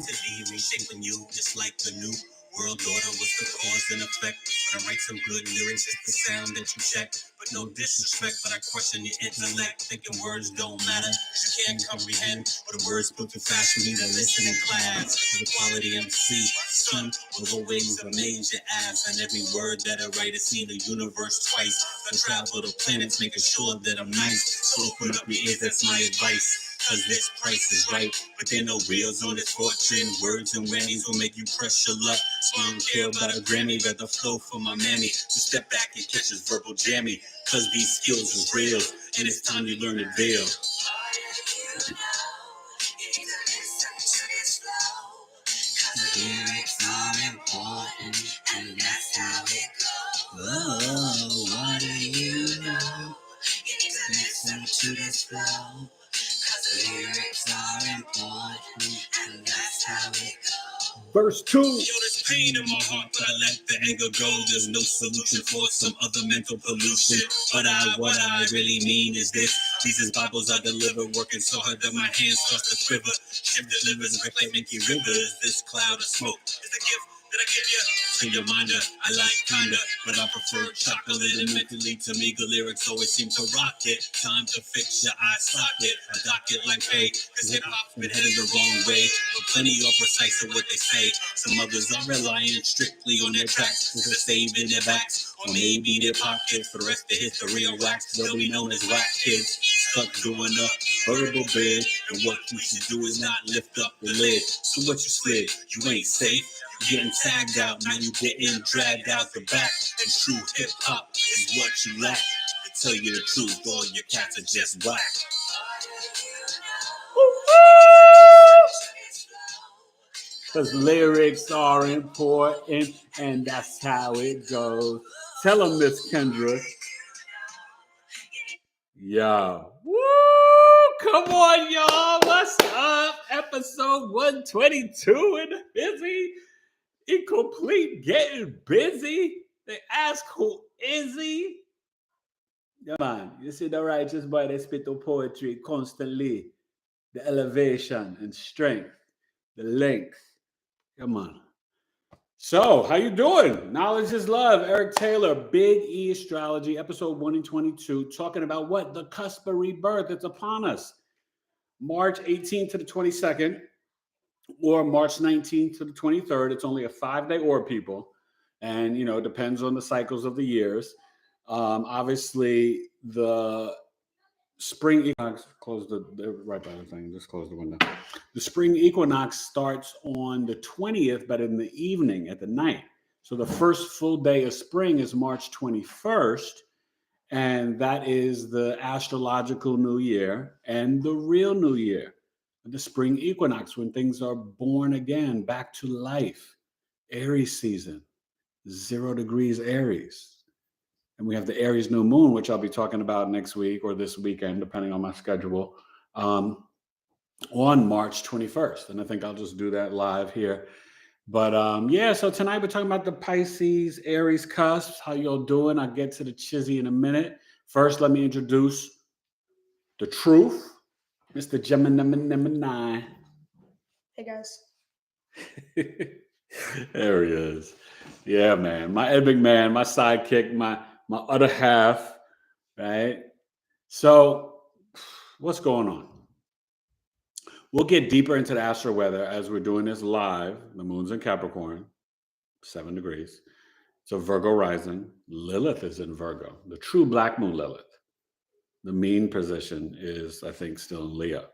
to leave reshaping you just like the new world order was the cause and effect. But I write some good lyrics, it's the sound that you check. But no disrespect, but I question your intellect. Thinking words don't matter, you can't comprehend. But the words spoke too fast for me to listen in class. The quality MC, son, will always amaze your ass. And every word that I write has seen the universe twice. I travel the planets, making sure that I'm nice. So open up your ears, that's my advice. Cause this price is right, but there no wheels on this fortune. Words and whammies will make you press your luck. So I don't care about a Grammy, rather flow for my mammy. So step back and catch this verbal jammy. Cause these skills is real, and it's time you learn to veil. Lyrics are important, and that's how it goes. Oh, what do you know? You need to listen to this flow. Lyrics are important, and that's how it goes. Verse 2. Yo, there's pain in my heart, but I let the anger go. There's no solution for some other mental pollution. But what I really mean is this. Jesus Bibles I deliver, working so hard that my hands start to quiver. Shift delivers, reclaim Mickey Rivers. This cloud of smoke is the gift that I give you. To your minder, I like kinda, but I prefer chocolate. And mentally to me, the lyrics always seem to rock it. Time to fix your eye socket. I dock it like pay, cause hip-hop's been headed the wrong way. But plenty are precise in what they say. Some others are relying strictly on their tracks to save in their backs, or maybe their pockets. For the rest of history on wax, they'll be known as whack kids. Stuck doing a verbal bid, and what you should do is not lift up the lid. So what you slid, you ain't safe. Getting tagged out, now you getting dragged out the back. And true hip-hop is what you lack. To tell you the truth, all your cats are just whack. Because lyrics are important, and that's how it goes. Tell them, Miss Kendra. Yeah. Woo! Come on, y'all. What's up? Episode 122 in the busy. Incomplete, getting busy. They ask, who is he? Yeah, man. You see the righteous boy, they spit the poetry constantly. The elevation and strength, the length. Come on. So, how you doing? Knowledge is love. Eric Taylor, Big E Astrology, episode 122, talking about what? The Cusp of Rebirth. It's upon us. March 18th to the 22nd. Or March 19th to the 23rd. It's only a 5-day orb, people. And, you know, it depends on the cycles of the years. Obviously, the spring equinox, close right by the thing, just close the window. The spring equinox starts on the 20th, but in the evening, at the night. So the first full day of spring is March 21st. And that is the astrological new year and the real new year. The spring equinox, when things are born again, back to life. Aries season, 0 degrees Aries. And we have the Aries new moon, which I'll be talking about next week or this weekend, depending on my schedule, on March 21st. And I think I'll just do that live here. But yeah, so tonight we're talking about the Pisces-Aries Cusp. How y'all doing? I'll get to the chizzy in a minute. First, let me introduce the truth. Mr. Gemini. Hey, guys. There he is. Yeah, man. My epic man, my sidekick, my other half, right? So what's going on? We'll get deeper into the Astro-Weather as we're doing this live. The moon's in Capricorn, 7 degrees. So Virgo rising. Lilith is in Virgo, the true black moon Lilith. The mean position is, I think, still in Leo.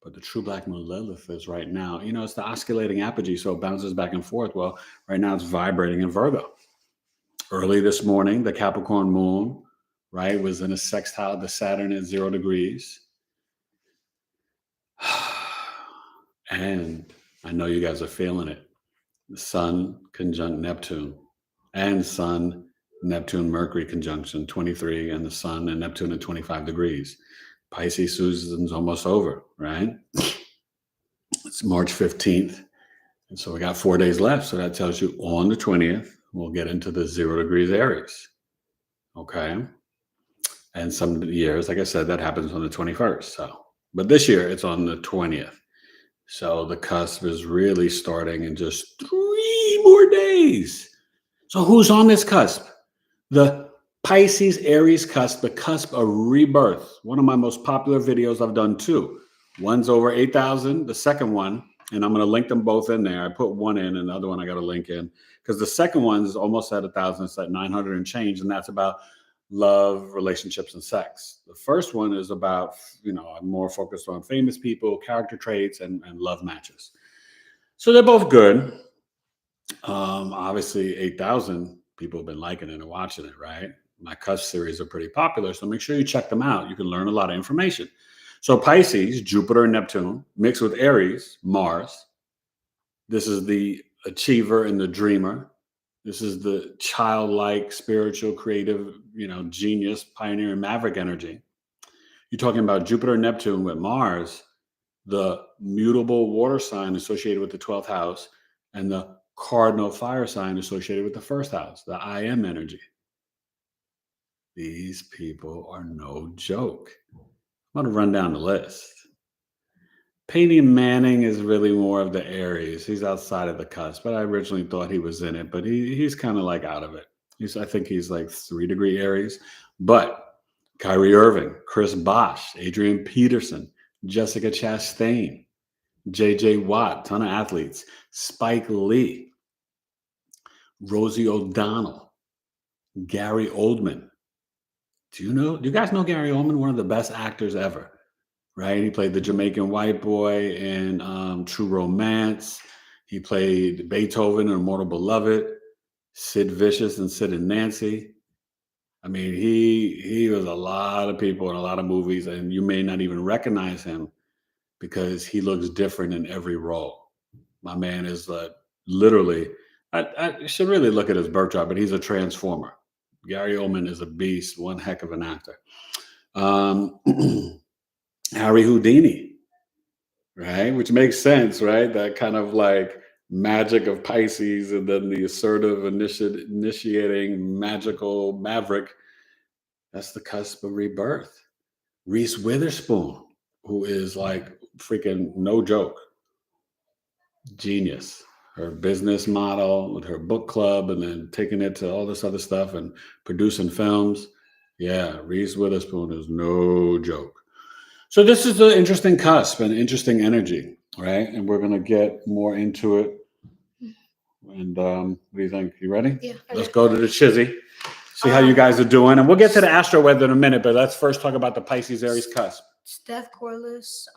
But the true black moon Lilith is right now, you know, it's the oscillating apogee, so it bounces back and forth. Well, right now it's vibrating in Virgo. Early this morning, the Capricorn moon, right, was in a sextile to Saturn at 0 degrees. And I know you guys are feeling it. The Sun conjunct Neptune and Sun, Neptune, Mercury conjunction, 23, and the Sun and Neptune at 25 degrees. Pisces season's almost over, right? It's March 15th. And so we got 4 days left. So that tells you on the 20th, we'll get into the 0 degrees Aries. Okay. And some years, like I said, that happens on the 21st. So, but this year it's on the 20th. So the cusp is really starting in just 3 more days. So who's on this cusp? The Pisces-Aries Cusp, the Cusp of Rebirth. One of my most popular videos I've done too. One's over 8,000, the second one, and I'm going to link them both in there. I put one in and the other one I got to link in because the second one is almost at 1,000. It's at 900 and change, and that's about love, relationships, and sex. The first one is about, I'm more focused on famous people, character traits, and love matches. So they're both good. Obviously, 8,000 people have been liking it and watching it, right? My Cusp series are pretty popular, so make sure you check them out. You can learn a lot of information. So Pisces, Jupiter and Neptune, mixed with Aries, Mars. This is the achiever and the dreamer. This is the childlike, spiritual, creative, genius, pioneer, maverick energy. You're talking about Jupiter and Neptune with Mars, the mutable water sign associated with the 12th house, and the Cardinal Fire sign associated with the first house, the I am energy. These people are no joke. I'm going to run down the list. Peyton Manning is really more of the Aries. He's outside of the cusp, but I originally thought he was in it, but he's kind of like out of it. I think he's like 3-degree Aries. But Kyrie Irving, Chris Bosh, Adrian Peterson, Jessica Chastain, J.J. Watt, ton of athletes, Spike Lee, Rosie O'Donnell, Gary Oldman. Do you guys know Gary Oldman? One of the best actors ever. Right? He played the Jamaican white boy in True Romance. He played Beethoven in Immortal Beloved, Sid Vicious and Sid and Nancy. I mean, he was a lot of people in a lot of movies, and you may not even recognize him because he looks different in every role. My man is literally, I should really look at his birth chart, but he's a transformer. Gary Oldman is a beast, one heck of an actor. Harry Whodini, right? Which makes sense, right? That kind of like magic of Pisces and then the assertive, initiating, magical maverick. That's the cusp of rebirth. Reese Witherspoon, who is like freaking no joke. Genius. Her business model with her book club and then taking it to all this other stuff and producing films. Yeah, Reese Witherspoon is no joke. So this is an interesting cusp and interesting energy, right? And we're going to get more into it. And what do you think? You ready? Yeah. Let's go to the chizzy. See how you guys are doing. And we'll get to the Astro-Weather in a minute, but let's first talk about the Pisces-Aries Cusp. Steph Corliss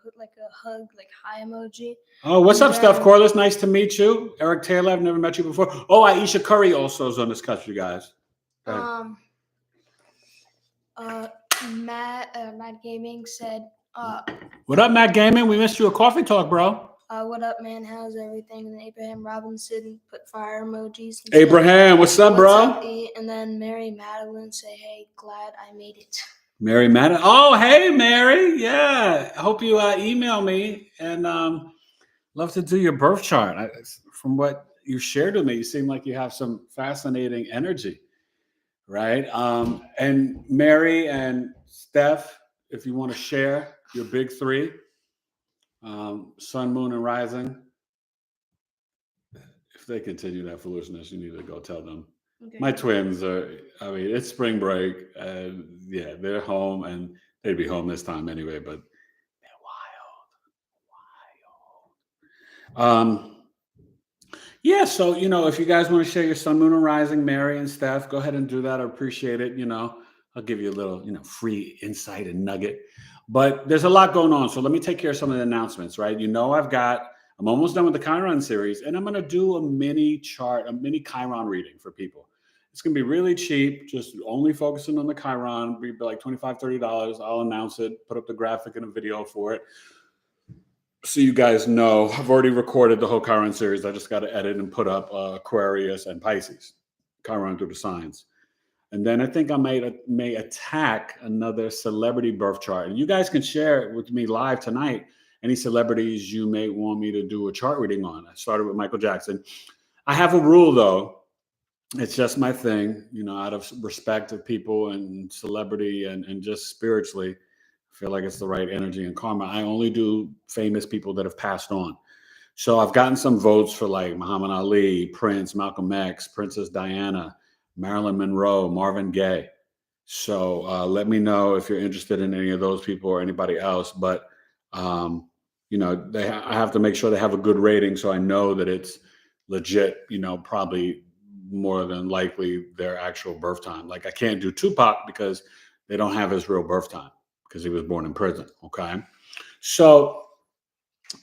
put like a hug, like hi emoji. Oh, what's up, Steph Corliss? Nice to meet you. Eric Taylor, I've never met you before. Oh, Aisha Curry also is on this cusp, you guys. Matt Gaming said, what up, Matt Gaming? We missed you a coffee talk, bro. What up, man? How's everything? And Abraham Robinson put fire emojis. Abraham, what's up, bro? What's up, E? And then Mary Madeline say, hey, glad I made it. Mary Madeline. Oh, hey, Mary. Yeah. I hope you email me and love to do your birth chart. From what you shared with me, you seem like you have some fascinating energy, right? And Mary and Steph, if you want to share your big three, sun, moon, and rising. If they continue that foolishness, you need to go tell them. Okay. My twins it's spring break. Yeah, they're home and they'd be home this time anyway, but they're wild. Yeah, so, if you guys want to share your sun, moon, and rising, Mary and Steph, go ahead and do that. I appreciate it. I'll give you a little, free insight and nugget. But there's a lot going on. So let me take care of some of the announcements, right? I'm almost done with the Chiron series, and I'm going to do a mini Chiron reading for people. It's going to be really cheap, just only focusing on the Chiron. It'll be like $25, $30. I'll announce it, put up the graphic and a video for it. So you guys know, I've already recorded the whole Chiron series. I just got to edit and put up Aquarius and Pisces, Chiron through the signs. And then I think I may attack another celebrity birth chart. And you guys can share it with me live tonight. Any celebrities you may want me to do a chart reading on. I started with Michael Jackson. I have a rule, though. It's just my thing, out of respect of people and celebrity and just spiritually. I feel like it's the right energy and karma. I only do famous people that have passed on. So I've gotten some votes for like Muhammad Ali, Prince, Malcolm X, Princess Diana, Marilyn Monroe, Marvin Gaye. So let me know if you're interested in any of those people or anybody else. But you know, I have to make sure they have a good rating, so I know that it's legit. You know, probably more than likely their actual birth time. Like I can't do Tupac because they don't have his real birth time because he was born in prison. Okay, so.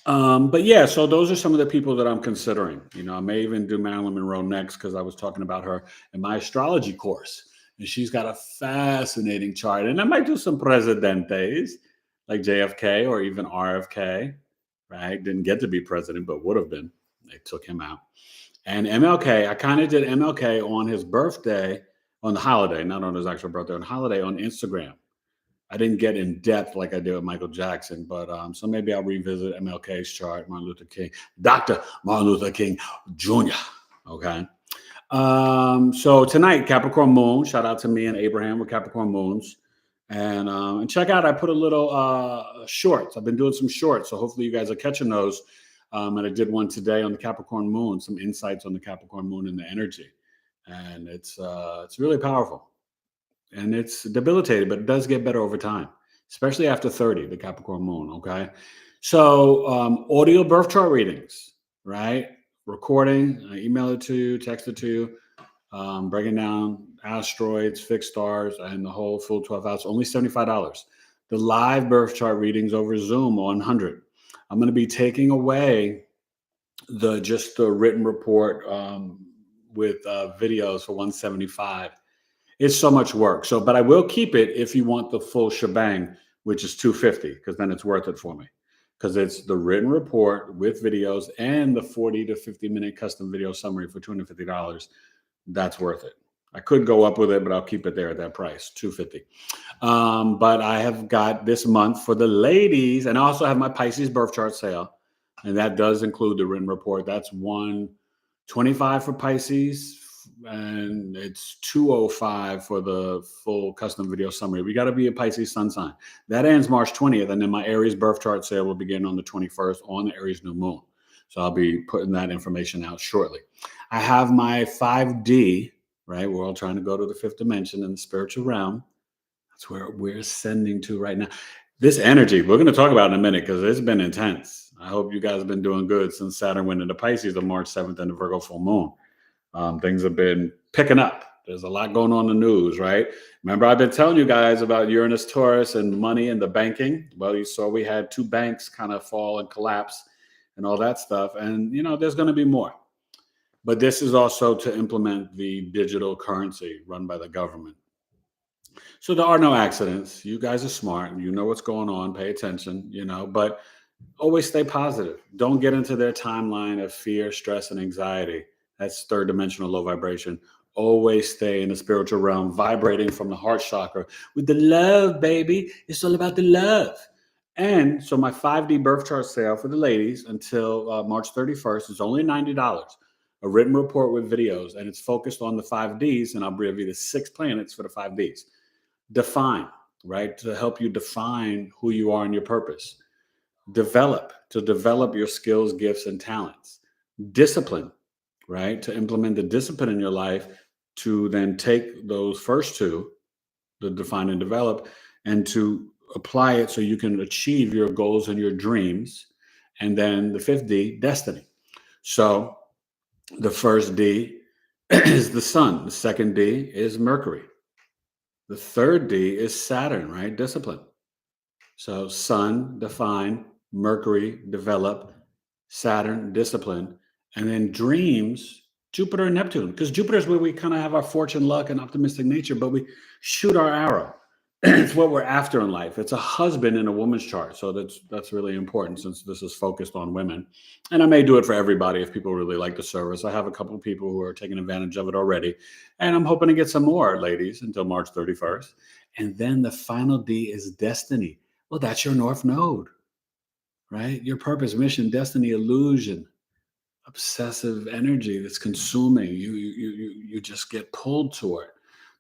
But yeah, so those are some of the people that I'm considering. You know, I may even do Marilyn Monroe next because I was talking about her in my astrology course. And she's got a fascinating chart. And I might do some presidentes like JFK or even RFK, right? Didn't get to be president, but would have been. They took him out. And MLK, I kind of did MLK on his birthday, on the holiday, not on his actual birthday, on holiday on Instagram. I didn't get in depth like I did with Michael Jackson, but so maybe I'll revisit MLK's chart, Martin Luther King, Dr. Martin Luther King Jr. Okay. So tonight, Capricorn Moon. Shout out to me and Abraham with Capricorn Moons. And check out, I put a little shorts. I've been doing some shorts, so hopefully you guys are catching those. And I did one today on the Capricorn Moon, some insights on the Capricorn Moon and the energy. And it's really powerful. And it's debilitating, but it does get better over time, especially after 30, the Capricorn Moon. Okay. So audio birth chart readings, right? Recording, I email it to you, text it to you, breaking down asteroids, fixed stars, and the whole full 12 hours, only $75. The live birth chart readings over Zoom, 100. I'm going to be taking away just the written report with videos for 175. It's so much work. So, but I will keep it if you want the full shebang, which is $250, because then it's worth it for me. Because it's the written report with videos and the 40 to 50-minute custom video summary for $250. That's worth it. I could go up with it, but I'll keep it there at that price, $250. But I have got this month for the ladies, and I also have my Pisces birth chart sale, and that does include the written report. That's $125 for Pisces, and it's $205 for the full custom video summary. We got to be a Pisces sun sign. That ends March 20th, and then my Aries birth chart sale will begin on the 21st on the Aries new moon. So I'll be putting that information out shortly. I have my 5D, right? We're all trying to go to the fifth dimension in the spiritual realm. That's where we're ascending to right now. This energy, we're going to talk about in a minute because it's been intense. I hope you guys have been doing good since Saturn went into Pisces on March 7th and the Virgo full moon. Things have been picking up. There's a lot going on in the news, right? Remember, I've been telling you guys about Uranus, Taurus, and money and the banking. Well, you saw we had 2 banks kind of fall and collapse and all that stuff. And, you know, there's going to be more. But this is also to implement the digital currency run by the government. So there are no accidents. You guys are smart. You know what's going on. Pay attention, you know, but always stay positive. Don't get into their timeline of fear, stress, and anxiety. That's third dimensional low vibration. Always stay in the spiritual realm, vibrating from the heart chakra with the love, baby. It's all about the love. And so my 5D birth chart sale for the ladies until March 31st is only $90. A written report with videos, and it's focused on the 5Ds, and I'll give you the 6 planets for the 5Ds. Define, right? To help you define who you are and your purpose. To develop your skills, gifts, and talents. Discipline, right? To implement the discipline in your life to then take those first 2, the define and develop, and to apply it so you can achieve your goals and your dreams. And then the 5th D, destiny. So the first D is the sun. The second D is Mercury. The third D is Saturn, right? Discipline. So sun, define, Mercury, develop, Saturn, discipline, and then dreams, Jupiter and Neptune, because Jupiter is where we kind of have our fortune, luck, and optimistic nature, but we shoot our arrow. It's what we're after in life. It's a husband in a woman's chart. So that's really important since this is focused on women. And I may do it for everybody if people really like the service. I have a couple of people who are taking advantage of it already. And I'm hoping to get some more ladies until March 31st. And then the final D is destiny. Well, that's your North Node, right? Your purpose, mission, destiny, illusion, obsessive energy that's consuming. You just get pulled toward.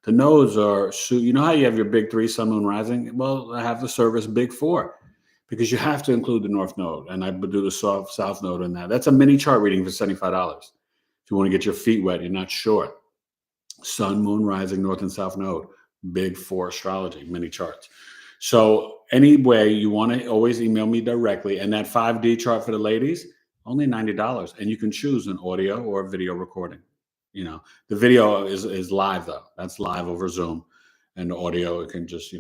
The nodes are, you know how you have your big 3 sun, moon, rising? Well, I have the service big 4 because you have to include the north node, and I do the south node in that. That's a mini chart reading for $75. If you want to get your feet wet, you're not sure. Sun, moon, rising, north and south node, big 4 astrology, mini charts. So anyway, you want to always email me directly. And that 5D chart for the ladies, only $90. And you can choose an audio or a video recording. You know, the video is live though. That's live over Zoom. And the audio, it can just,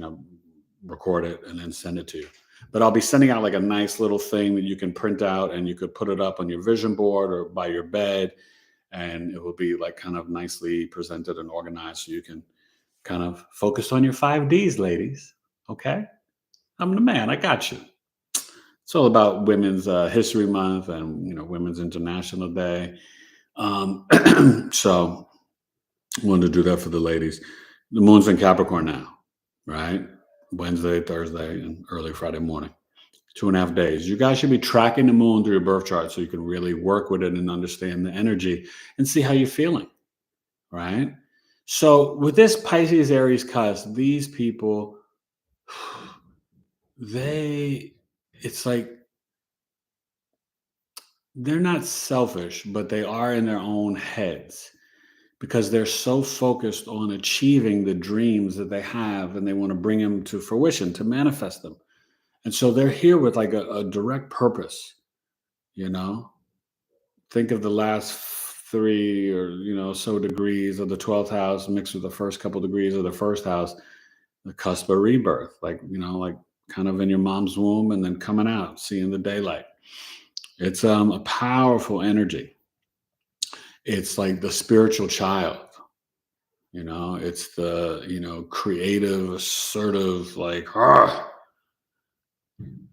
record it and then send it to you. But I'll be sending out like a nice little thing that you can print out and you could put it up on your vision board or by your bed. And it will be like kind of nicely presented and organized so you can kind of focus on your 5Ds, ladies. Okay? I'm the man. I got you. It's all about Women's History Month and, Women's International Day. So I wanted to do that for the ladies. The moon's in Capricorn now, right? Wednesday, Thursday, and early Friday morning. 2.5 days. You guys should be tracking the moon through your birth chart so you can really work with it and understand the energy and see how you're feeling, right? So with this Pisces-Aries cusp, these people, it's like they're not selfish, but they are in their own heads because they're so focused on achieving the dreams that they have and they want to bring them to fruition, to manifest them. And so they're here with like a direct purpose, Think of the last 3 or, so degrees of the 12th house mixed with the first couple degrees of the first house, the cusp of rebirth, like kind of in your mom's womb and then coming out, seeing the daylight. It's a powerful energy. It's like the spiritual child, it's the, creative, assertive, like,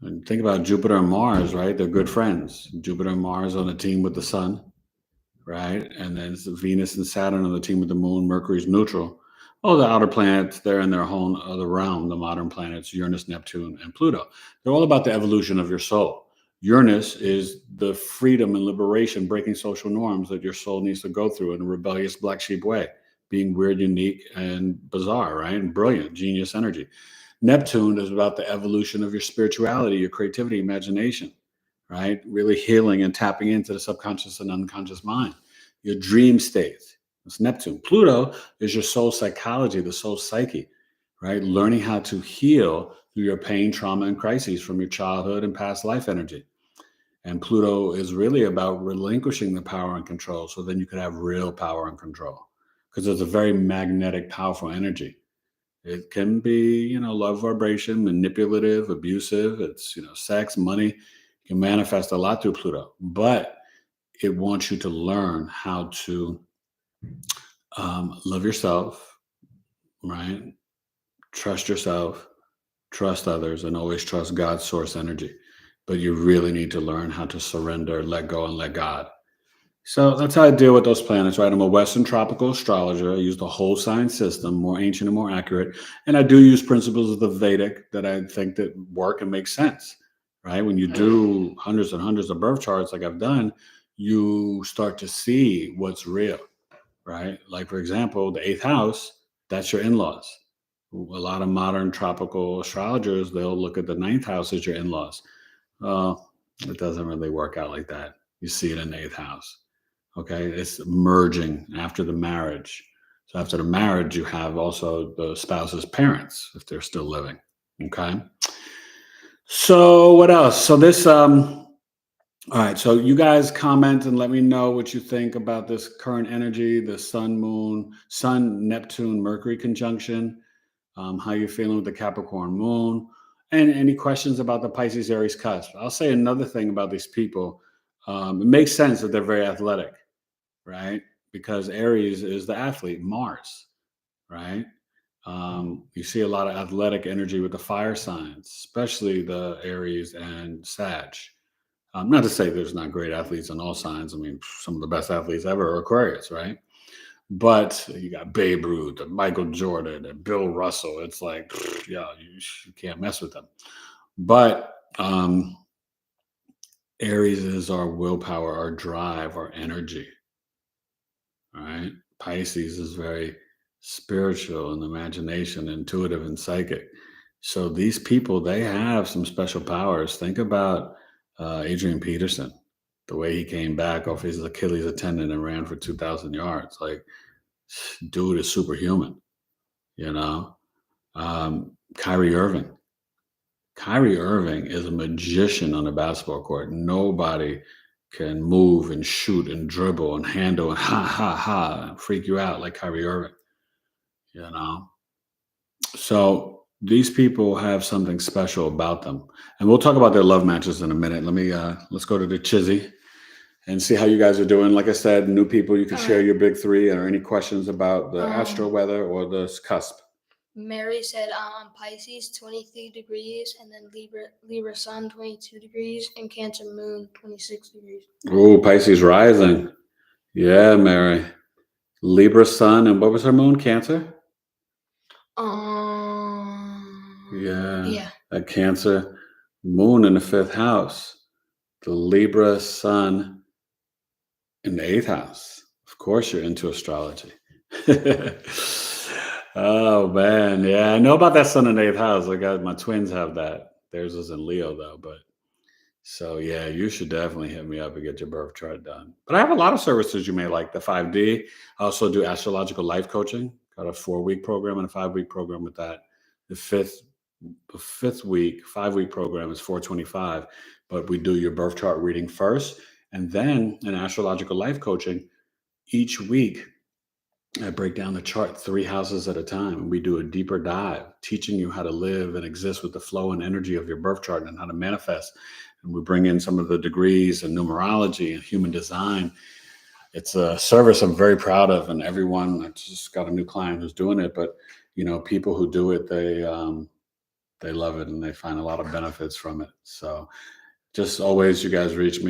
And think about Jupiter and Mars, right? They're good friends. Jupiter and Mars on a team with the sun, right? And then it's Venus and Saturn on the team with the moon. Mercury's neutral. Oh, the outer planets, they're in their own other realm, the modern planets, Uranus, Neptune, and Pluto. They're all about the evolution of your soul. Uranus is the freedom and liberation, breaking social norms that your soul needs to go through in a rebellious black sheep way, being weird, unique, and bizarre, right? And brilliant, genius energy. Neptune is about the evolution of your spirituality, your creativity, imagination, right? Really healing and tapping into the subconscious and unconscious mind, your dream state. It's Neptune. Pluto is your soul psychology, the soul psyche, right? Learning how to heal through your pain, trauma, and crises from your childhood and past life energy. And Pluto is really about relinquishing the power and control so then you could have real power and control because it's a very magnetic, powerful energy. It can be, love vibration, manipulative, abusive. It's, sex, money. It can manifest a lot through Pluto, but it wants you to learn how to love yourself, right? Trust yourself, trust others, and always trust God's source energy. But you really need to learn how to surrender, let go, and let God. So that's how I deal with those planets, right? I'm a Western tropical astrologer. I use the whole sign system, more ancient and more accurate. And I do use principles of the Vedic that I think that work and make sense, right? When you do hundreds and hundreds of birth charts like I've done, you start to see what's real, right? Like, for example, the 8th house, that's your in-laws. A lot of modern tropical astrologers, they'll look at the 9th house as your in-laws. It doesn't really work out like that. You see it in the 8th house. Okay, it's merging after the marriage. So after the marriage, you have also the spouse's parents if they're still living. Okay. So what else? So this, all right. So you guys comment and let me know what you think about this current energy, the Sun, Neptune, Mercury conjunction. How you feeling with the Capricorn moon, and any questions about the Pisces-Aries cusp. I'll say another thing about these people. It makes sense that they're very athletic, right? Because Aries is the athlete, Mars, right? You see a lot of athletic energy with the fire signs, especially the Aries and Sag. Not to say there's not great athletes on all signs. I mean, some of the best athletes ever are Aquarius, right? But you got Babe Ruth and Michael Jordan and Bill Russell. It's like, yeah, you can't mess with them. But Aries is our willpower, our drive, our energy. All right. Pisces is very spiritual and imagination, intuitive and psychic. So these people, they have some special powers. Think about Adrian Peterson, the way he came back off his Achilles tendon and ran for 2,000 yards. Like, dude is superhuman, you know? Kyrie Irving. Kyrie Irving is a magician on the basketball court. Nobody can move and shoot and dribble and handle and and freak you out like Kyrie Irving, you know? So these people have something special about them. And we'll talk about their love matches in a minute. Let's go to the Chizzy and see how you guys are doing. Like I said, new people, you can share your big three or any questions about the Astro-Weather or the Cusp. Mary said Pisces 23 degrees, and then Libra Sun 22 degrees, and Cancer Moon 26 degrees. Oh, Pisces rising. Yeah, Mary. Libra Sun, and what was her moon? Cancer? Yeah. A Cancer moon in the 5th house. The Libra Sun in the 8th house. Of course, you're into astrology. Oh man, yeah, I know about that Sun in the 8th house. My twins have that. Theirs is in Leo though, but so yeah, you should definitely hit me up and get your birth chart done. But I have a lot of services you may like. The 5D. I also do astrological life coaching. Got a 4-week program and a 5-week program with that. The fifth week, 5-week program is $425, but we do your birth chart reading first, and then in astrological life coaching, each week I break down the chart 3 houses at a time. We do a deeper dive, teaching you how to live and exist with the flow and energy of your birth chart and how to manifest. And we bring in some of the degrees and numerology and human design. It's a service I'm very proud of, and everyone. I just got a new client who's doing it, but people who do it, they love it and they find a lot of benefits from it. So just always, you guys reach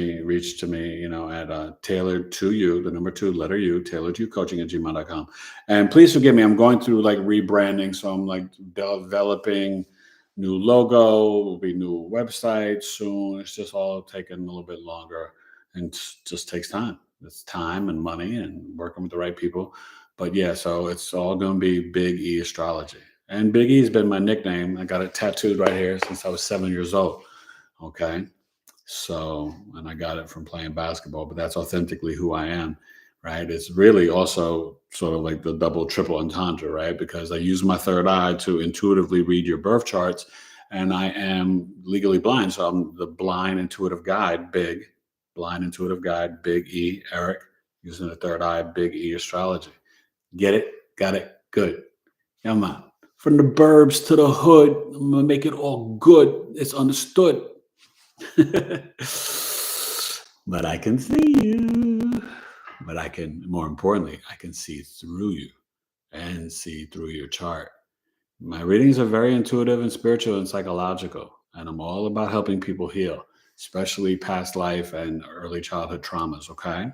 to me, at tailored to you, the number 2, letter U, tailored to you coaching at gmail.com. And please forgive me, I'm going through like rebranding. So I'm like developing new logo, will be new website soon. It's just all taking a little bit longer and just takes time. It's time and money and working with the right people. But yeah, so it's all going to be Big E Astrology. And Big E has been my nickname. I got it tattooed right here since I was 7 years old. Okay. So, and I got it from playing basketball, but that's authentically who I am, right? It's really also sort of like the double, triple entendre, right? Because I use my third eye to intuitively read your birth charts, and I am legally blind. So I'm the blind intuitive guide, Big E, Eric, using the third eye, Big E Astrology. Get it? Got it? Good. Come on. From the burbs to the hood, I'm going to make it all good. It's understood. But I can see you. But more importantly, I can see through you and see through your chart. My readings are very intuitive and spiritual and psychological, and I'm all about helping people heal, especially past life and early childhood traumas. Okay.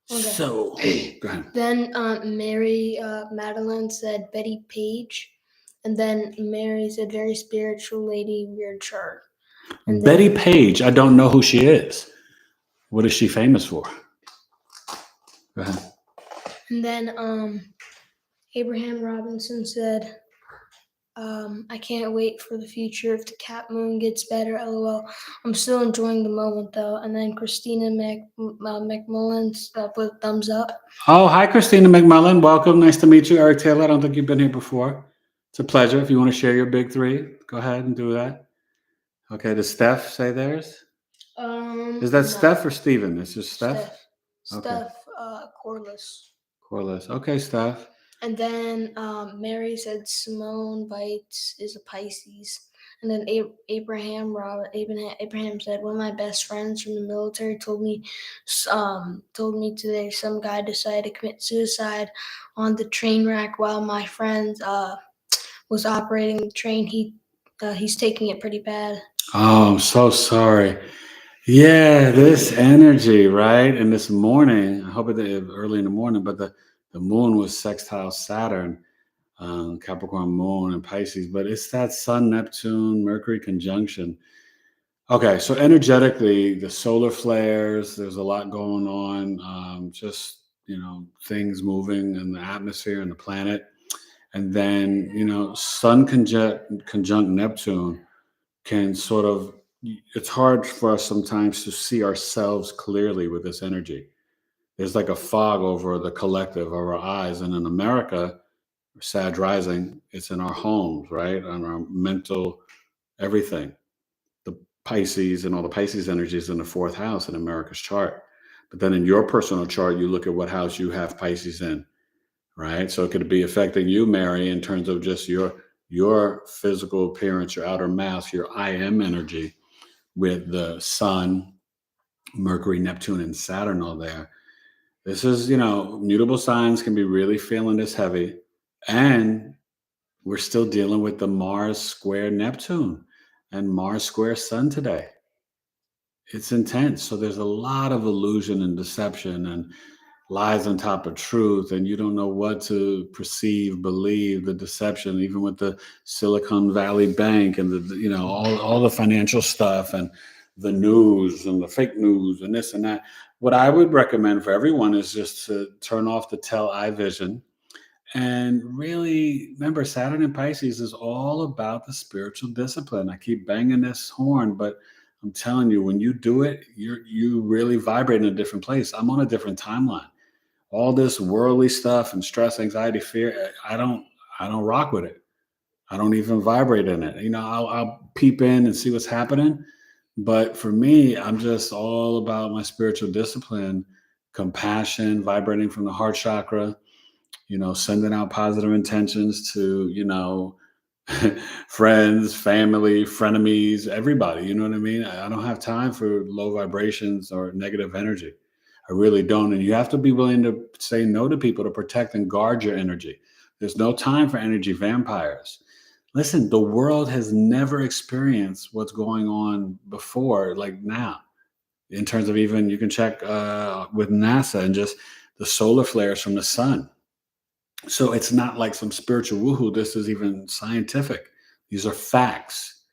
So, go ahead. Then Mary Madeline said Betty Page, and then Mary said very spiritual lady, weird chart. And Betty Page, I don't know who she is. What is she famous for? Go ahead. And then Abraham Robinson said, I can't wait for the future if the Cap Moon gets better, LOL. I'm still enjoying the moment, though. And then Christina McMullen put a thumbs up. Oh, hi, Christina McMullen. Welcome. Nice to meet you. Eric Taylor, I don't think you've been here before. It's a pleasure. If you want to share your big 3, go ahead and do that. Okay, does Steph say theirs? Is that Steph or Steven? It's just Steph? Steph, Corliss. Corliss. Okay, Steph. And then Mary said Simone Bites is a Pisces. And then Abraham said, one of my best friends from the military told me today some guy decided to commit suicide on the train rack while my friend was operating the train. He's taking it pretty bad. Oh, I'm so sorry. Yeah, this energy, right? And this morning, I hope it early in the morning, but the moon was sextile Saturn, Capricorn moon and Pisces, but it's that Sun, Neptune, Mercury conjunction. Okay, so energetically, the solar flares, there's a lot going on. Just, things moving in the atmosphere and the planet. And then, Sun conjunct Neptune can sort of, it's hard for us sometimes to see ourselves clearly with this energy. There's like a fog over the collective of our eyes. And in America, Sag rising, it's in our homes, right? On our mental, everything. The Pisces and all the Pisces energies in the fourth house in America's chart. But then in your personal chart, you look at what house you have Pisces in, right? So it could be affecting you, Mary, in terms of just your physical appearance, your outer mask, your I am energy with the Sun, Mercury, Neptune, and Saturn all there. This is, mutable signs can be really feeling this heavy. And we're still dealing with the Mars square Neptune and Mars square Sun today. It's intense. So there's a lot of illusion and deception and lies on top of truth, and you don't know what to perceive, believe, the deception, even with the Silicon Valley Bank and all the financial stuff and the news and the fake news and this and that. What I would recommend for everyone is just to turn off the tell-eye vision. And really, remember, Saturn in Pisces is all about the spiritual discipline. I keep banging this horn, but I'm telling you, when you do it, you really vibrate in a different place. I'm on a different timeline. All this worldly stuff and stress, anxiety, fear, I don't rock with it. I don't even vibrate in it. I'll peep in and see what's happening. But for me, I'm just all about my spiritual discipline, compassion, vibrating from the heart chakra, sending out positive intentions to, friends, family, frenemies, everybody. You know what I mean? I don't have time for low vibrations or negative energy. I really don't. And you have to be willing to say no to people to protect and guard your energy. There's no time for energy vampires. Listen, the world has never experienced what's going on before, like now, in terms of even, you can check with NASA and just the solar flares from the sun. So it's not like some spiritual woohoo. This is even scientific. These are facts,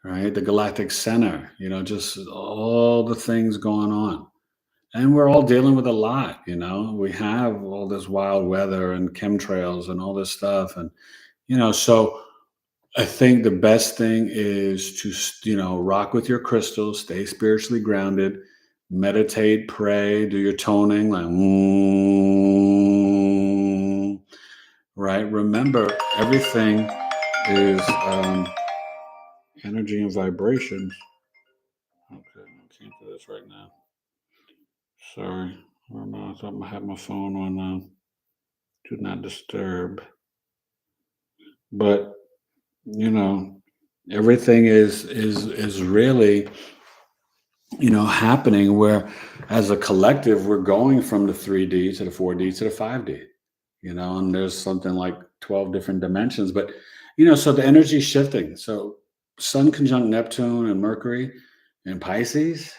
right? The galactic center, just all the things going on. And we're all dealing with a lot, We have all this wild weather and chemtrails and all this stuff. And, so I think the best thing is to, rock with your crystals, stay spiritually grounded, meditate, pray, do your toning, like, right? Remember, everything is energy and vibrations. Okay, I can't do this right now. Sorry. I don't know. I thought I had my phone on do not disturb. But everything is really happening, where as a collective we're going from the 3D to the 4D to the 5D. And there's something like 12 different dimensions, but so the energy is shifting. So Sun conjunct Neptune and Mercury and Pisces.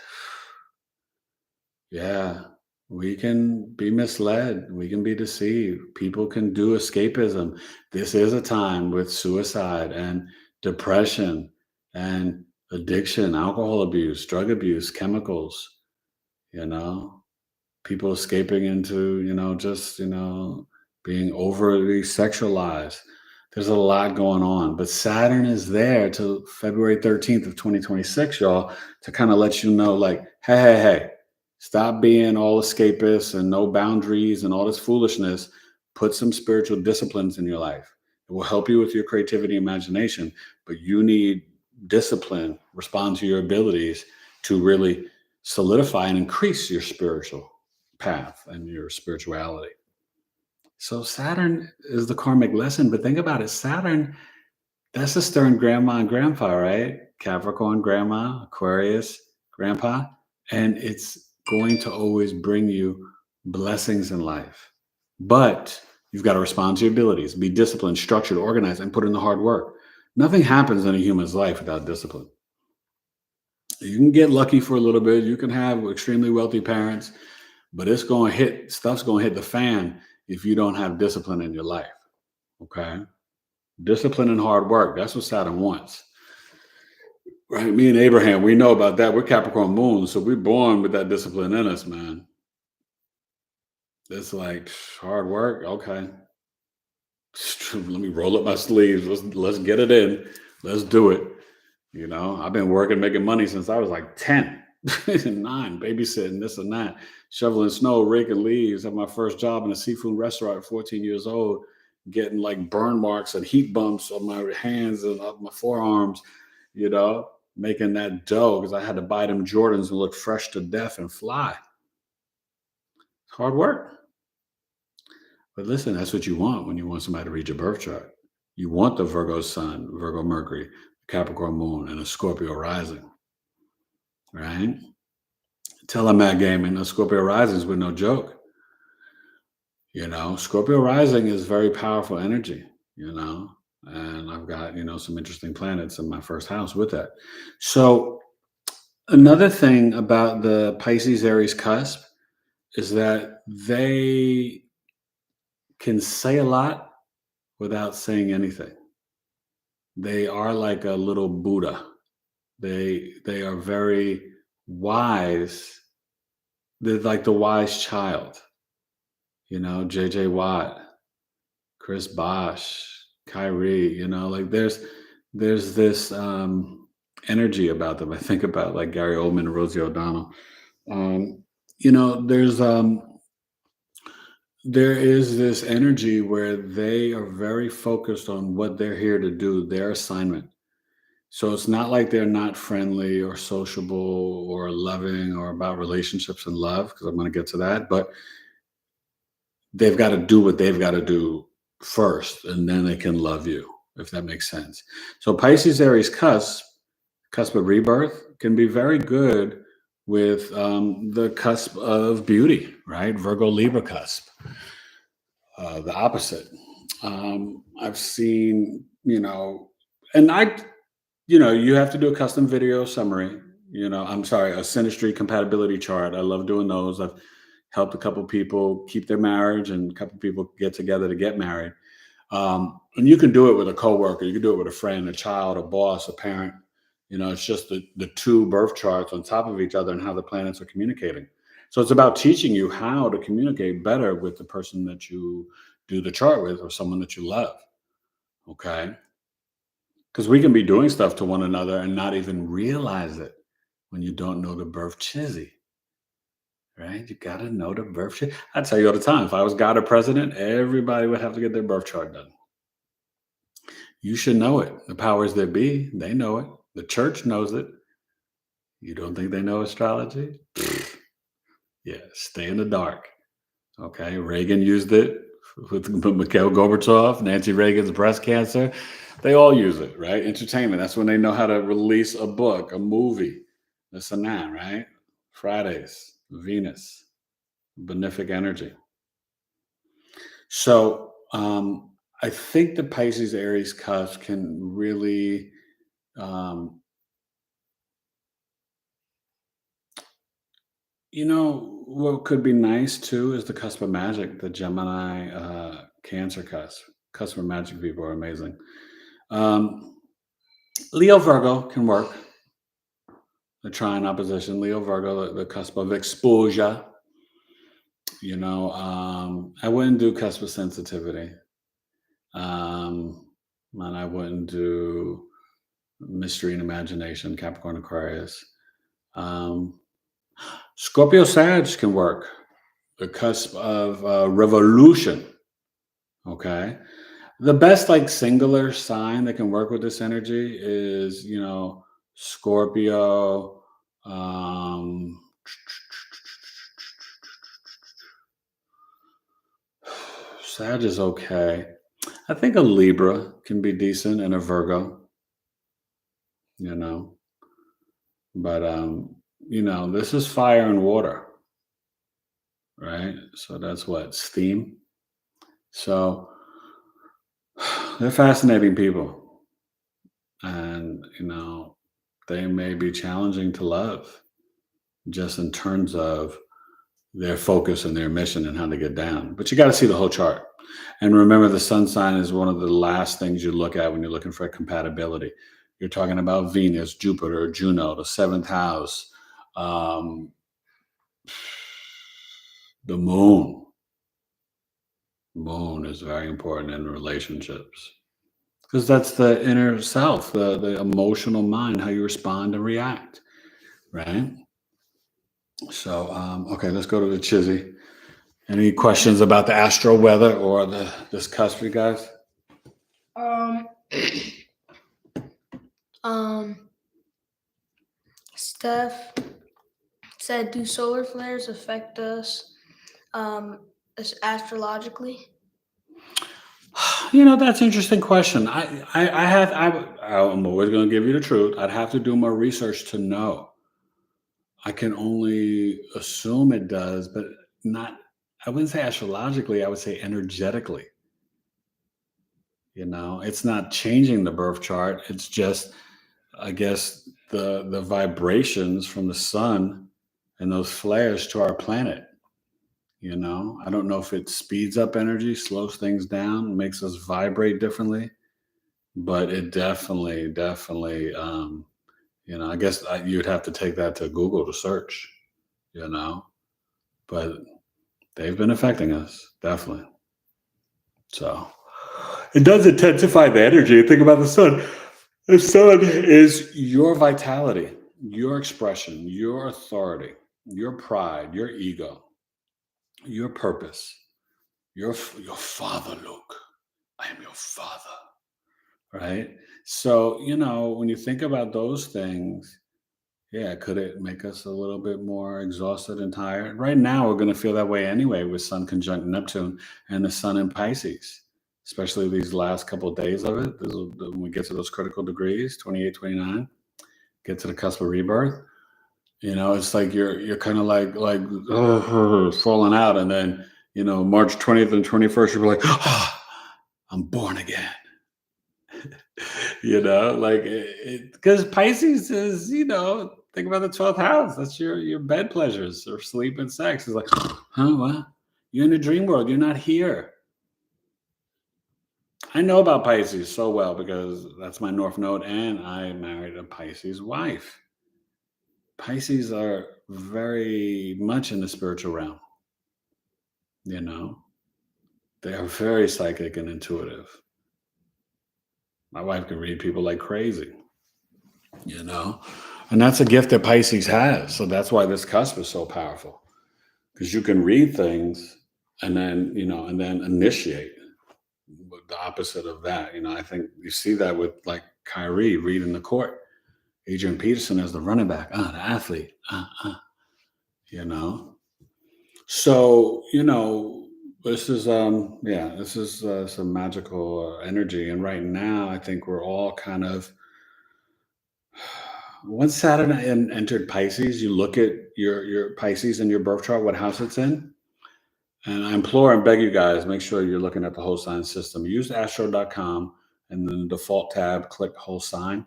Yeah, we can be misled. We can be deceived. People can do escapism. This is a time with suicide and depression and addiction, alcohol abuse, drug abuse, chemicals, people escaping into, just, being overly sexualized. There's a lot going on, but Saturn is there till February 13th of 2026, y'all, to kind of let you know, like, hey, stop being all escapists and no boundaries and all this foolishness. Put some spiritual disciplines in your life. It will help you with your creativity and imagination, but you need discipline, respond to your abilities to really solidify and increase your spiritual path and your spirituality. So Saturn is the karmic lesson, but think about it. Saturn, that's the stern grandma and grandpa, right? Capricorn grandma, Aquarius grandpa, and it's going to always bring you blessings in life. But you've got to respond to your abilities, be disciplined, structured, organized, and put in the hard work. Nothing happens in a human's life without discipline. You can get lucky for a little bit. You can have extremely wealthy parents, but stuff's going to hit the fan if you don't have discipline in your life. Okay? Discipline and hard work. That's what Saturn wants. Right? Me and Abraham, we know about that. We're Capricorn moon, so we're born with that discipline in us, man. It's like hard work. Okay. Let me roll up my sleeves. Let's get it in. Let's do it. I've been working, making money since I was like 10, 9, babysitting, this and that, shoveling snow, raking leaves. Had my first job in a seafood restaurant at 14 years old, getting like burn marks and heat bumps on my hands and up my forearms, making that dough because I had to buy them Jordans and look fresh to death and fly. It's hard work. But listen, that's what you want when you want somebody to read your birth chart. You want the Virgo Sun, Virgo Mercury, Capricorn Moon, and a Scorpio rising, right? Telemat gaming, a Scorpio rising is with no joke. Scorpio rising is very powerful energy, and I've got, some interesting planets in my first house with that. So another thing about the Pisces-Aries Cusp is that they can say a lot without saying anything. They are like a little Buddha. They are very wise. They're like the wise child. J.J. Watt, Chris Bosh, Kyrie. Like there's this energy about them. I think about like Gary Oldman and Rosie O'Donnell. There is this energy where they are very focused on what they're here to do, their assignment. So it's not like they're not friendly or sociable or loving or about relationships and love, because I'm going to get to that. But they've got to do what they've got to do first, and then they can love you, if that makes sense. So Pisces-Aries Cusp of Rebirth, can be very good with the cusp of beauty, right? Virgo-Libra cusp, the opposite. I've seen, and you have to do a custom video summary. A synastry compatibility chart. I love doing those. I've helped a couple people keep their marriage, and a couple people get together to get married. And you can do it with a coworker. You can do it with a friend, a child, a boss, a parent. It's just the two birth charts on top of each other and how the planets are communicating. So it's about teaching you how to communicate better with the person that you do the chart with, or someone that you love. Okay. Because we can be doing stuff to one another and not even realize it when you don't know the birth chizzy. Right? You got to know the birth chart. I tell you all the time, if I was God or president, everybody would have to get their birth chart done. You should know it. The powers that be, they know it. The church knows it. You don't think they know astrology? Yeah, stay in the dark. Okay, Reagan used it with Mikhail Gorbachev, Nancy Reagan's breast cancer. They all use it, right? Entertainment. That's when they know how to release a book, a movie, this and that, right? Fridays, Venus, benefic energy. So I think the Pisces-Aries cusp can really what could be nice too is the cusp of magic, the Gemini Cancer cusp. Cusp of magic people are amazing. Leo Virgo can work. The trine opposition, Leo Virgo, the cusp of exposure. I wouldn't do cusp of sensitivity. And I wouldn't do mystery and imagination, Capricorn Aquarius. Scorpio Sag can work. The cusp of revolution. Okay. The best singular sign that can work with this energy is, Scorpio. Sag is okay. I think a Libra can be decent, and a Virgo. But this is fire and water, right? So that's what, steam. So they're fascinating people, and they may be challenging to love, just in terms of their focus and their mission and how they get down. But you got to see the whole chart. And remember, the sun sign is one of the last things you look at when you're looking for a compatibility. You're talking about Venus, Jupiter, Juno, the 7th house, the moon, moon is very important in relationships. Because that's the inner self, the emotional mind, how you respond and react, right? So, okay, let's go to the Chizzy. Any questions about the Astro-Weather or this cusp, you guys? Steph said, do solar flares affect us astrologically? That's an interesting question. I'm always going to give you the truth. I'd have to do more research to know. I can only assume it does, but not, I wouldn't say astrologically, I would say energetically. It's not changing the birth chart. It's just, I guess, the vibrations from the sun and those flares to our planet. I don't know if it speeds up energy, slows things down, makes us vibrate differently, but it definitely, I guess you'd have to take that to Google to search, but they've been affecting us, definitely. So it does intensify the energy. Think about the sun. The sun is your vitality, your expression, your authority, your pride, your ego, your purpose, your father, Luke. I am your father, right? So, when you think about those things, yeah, could it make us a little bit more exhausted and tired? Right now, we're going to feel that way anyway with Sun conjunct Neptune and the Sun in Pisces, especially these last couple of days of it. When we get to those critical degrees, 28, 29, get to the cusp of rebirth. It's like you're kind of like falling out, and then March 20th and 21st, you're like, I'm born again. Because Pisces is, think about the 12th house. That's your bed pleasures or sleep and sex. It's like, what? You're in the dream world. You're not here. I know about Pisces so well because that's my North Node, and I married a Pisces wife. Pisces are very much in the spiritual realm. They are very psychic and intuitive. My wife can read people like crazy, and that's a gift that Pisces has. So that's why this cusp is so powerful, because you can read things and then, and then initiate the opposite of that. I think you see that with like Kyrie reading the court, Adrian Peterson as the running back, the athlete, So, this is some magical energy. And right now, I think we're all kind of, once Saturn entered Pisces, you look at your Pisces in your birth chart, what house it's in. And I implore and beg you guys, make sure you're looking at the whole sign system. Use astro.com, and then the default tab, click whole sign.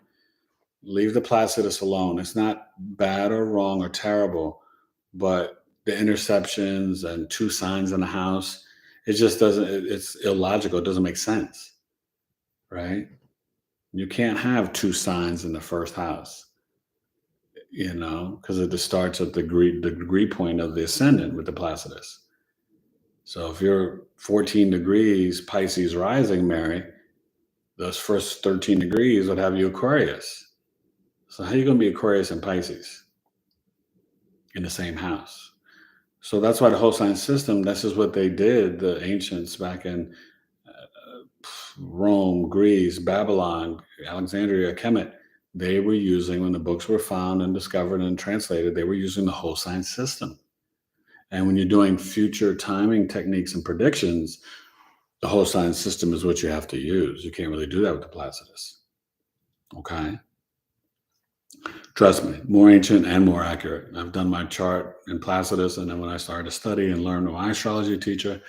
Leave the Placidus alone. It's not bad or wrong or terrible, but the interceptions and two signs in the house, it just doesn't, it's illogical. It doesn't make sense, right? You can't have two signs in the first house, because it starts at the degree point of the ascendant with the Placidus. So if you're 14 degrees Pisces rising, Mary, those first 13 degrees would have you Aquarius. So how are you going to be Aquarius and Pisces in the same house? So that's why the whole sign system, this is what they did, the ancients back in Rome, Greece, Babylon, Alexandria, Kemet. They were using, when the books were found and discovered and translated, they were using the whole sign system. And when you're doing future timing techniques and predictions, the whole sign system is what you have to use. You can't really do that with the Placidus. Okay? Trust me, more ancient and more accurate. I've done my chart in Placidus, and then when I started to study and learn with my astrology teacher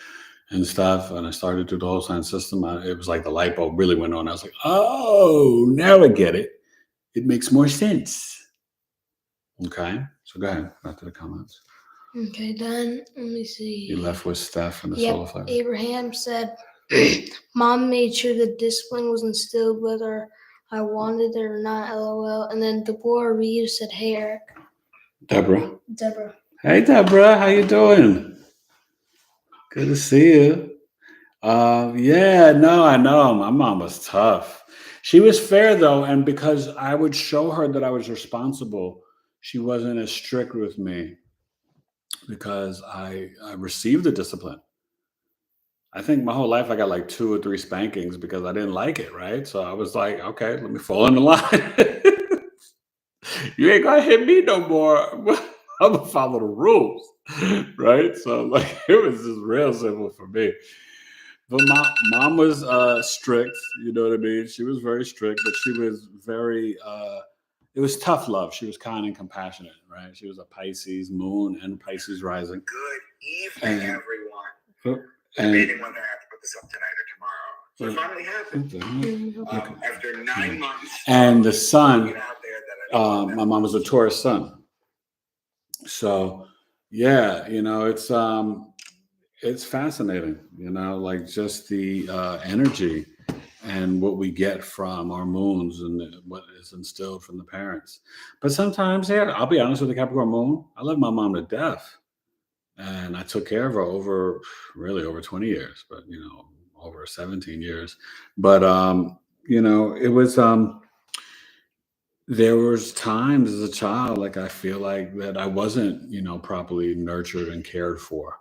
and stuff, and I started to do the whole sign system, it was like the light bulb really went on. I was like, oh, now I get it. It makes more sense. Okay? So go ahead, back to the comments. Okay, then let me see. You left with Steph and the solar flare. Abraham said, Mom made sure the discipline was instilled whether I wanted it or not, LOL. And then Deborah Reeves said, hey, Eric. Deborah. Deborah. Hey, Deborah. How you doing? Good to see you. Yeah, no, I know. My mom was tough. She was fair though, and because I would show her that I was responsible, she wasn't as strict with me because I received the discipline. I think my whole life I got like 2 or 3 spankings because I didn't like it, right? So I was like, okay, let me fall in the line. You ain't gonna hit me no more. I'm gonna follow the rules, right? So like it was just real simple for me. But my mom was strict, you know what I mean? She was very strict, but she was very it was tough love. She was kind and compassionate, right? She was a Pisces moon and Pisces rising. Good evening, And everyone. and Debating whether I have to put this up tonight or tomorrow. So it finally happened. okay. After 9 months. And the of sun, putting it out there that I don't want my mom was a Taurus sun. So yeah, it's fascinating, like just the energy and what we get from our moons and what is instilled from the parents. But sometimes, yeah, I'll be honest with the Capricorn moon. I love my mom to death. And I took care of her over 20 years, but over 17 years. But it was there was times as a child, like I feel like that I wasn't, properly nurtured and cared for.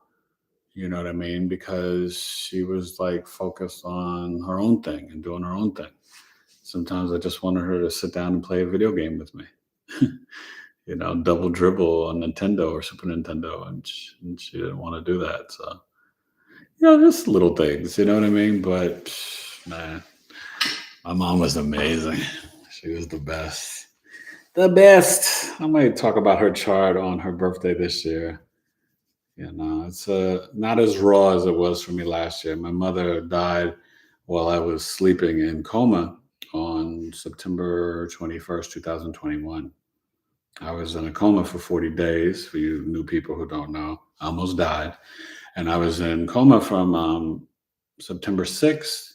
You know what I mean? Because she was like focused on her own thing and doing her own thing. Sometimes I just wanted her to sit down and play a video game with me. Double dribble on Nintendo or Super Nintendo, and she didn't want to do that. So, just little things, you know what I mean? But man, my mom was amazing. She was the best. The best. I might talk about her chart on her birthday this year. It's not as raw as it was for me last year. My mother died while I was sleeping in coma on September 21st, 2021. I was in a coma for 40 days. For you new people who don't know, I almost died. And I was in coma from September 6th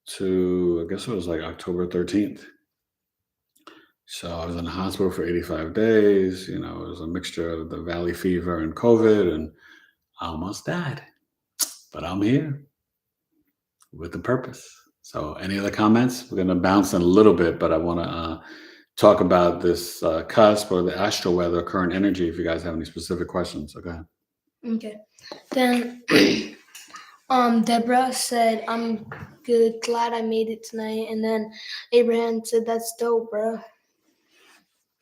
to, I guess it was like October 13th. So I was in the hospital for 85 days. It was a mixture of the valley fever and COVID, and I almost died. But I'm here with a purpose. So any other comments? We're going to bounce in a little bit, but I want to talk about this cusp or the Astro-Weather current energy if you guys have any specific questions. So go ahead. Okay. Then Deborah said, I'm good, glad I made it tonight. And then Abraham said, that's dope, bro.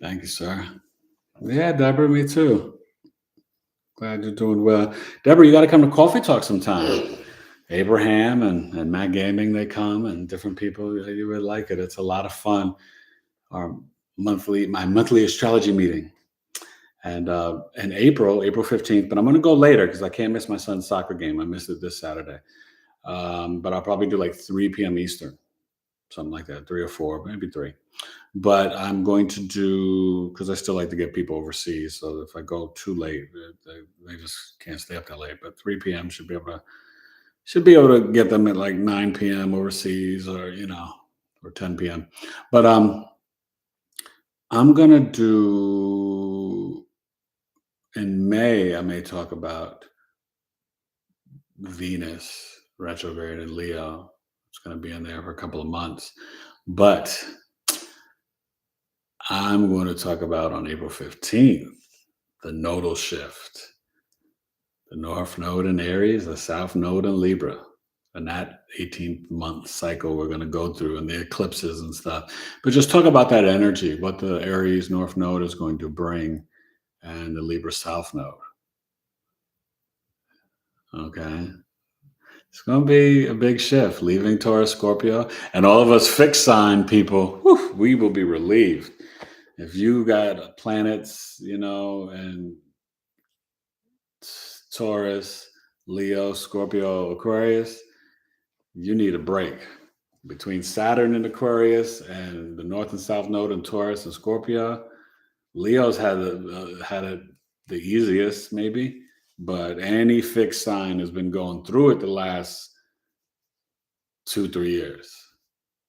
Thank you, sir. Yeah, Deborah, me too. Glad you're doing well. Deborah, you got to come to Coffee Talk sometime. Abraham and Matt Gaming, they come, and different people. You would like it. It's a lot of fun. My monthly astrology meeting. And in April 15th, but I'm going to go later because I can't miss my son's soccer game. I missed it this Saturday. But I'll probably do like 3 p.m. Eastern, something like that, 3 or 4, maybe 3. But I'm going to do, because I still like to get people overseas. So if I go too late, they just can't stay up that late. But 3 p.m. should be able to get them at like 9 p.m. overseas, or 10 p.m. But I'm gonna do in May. I may talk about Venus retrograde in Leo. It's going to be in there for a couple of months, but I'm going to talk about on April 15th, the nodal shift, the North Node in Aries, the South Node in Libra, and that 18-month cycle we're going to go through and the eclipses and stuff. But just talk about that energy, what the Aries North Node is going to bring, and the Libra South Node. Okay. It's going to be a big shift, leaving Taurus, Scorpio, and all of us fixed sign people, we will be relieved. If you got planets, and Taurus, Leo, Scorpio, Aquarius, you need a break. Between Saturn and Aquarius and the North and South Node in Taurus and Scorpio, Leo's had it the easiest, maybe. But any fixed sign has been going through it the last 2-3 years.